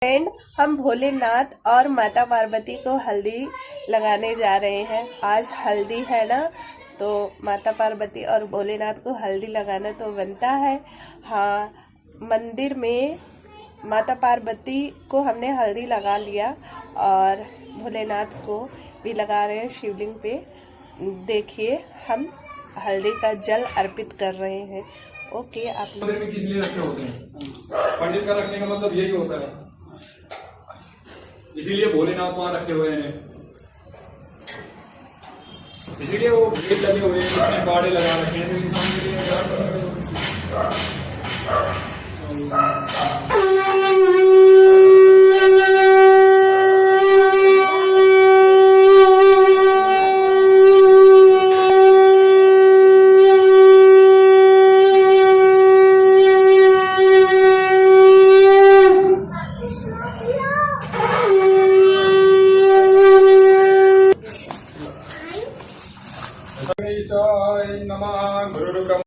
Friend, हम भोलेनाथ और माता पार्वती को हल्दी लगाने जा रहे हैं। आज हल्दी है ना, तो माता पार्वती और भोलेनाथ को हल्दी लगाना तो बनता है। हाँ, मंदिर में माता पार्वती को हमने हल्दी लगा लिया और भोलेनाथ को भी लगा रहे हैं शिवलिंग पे। देखिए, हम हल्दी का जल अर्पित कर रहे हैं। ओके, आप मंदिर में किस लिए रखे होते हैं? पंडित का रखने का मतलब यही होता है, इसीलिए भोलेनाथ वहां रखे हुए हैं। इसीलिए वो गेट लगे हुए हैं, इतने बाड़े लगा रखे हैं, तो इंसान के लिए नमः गुरु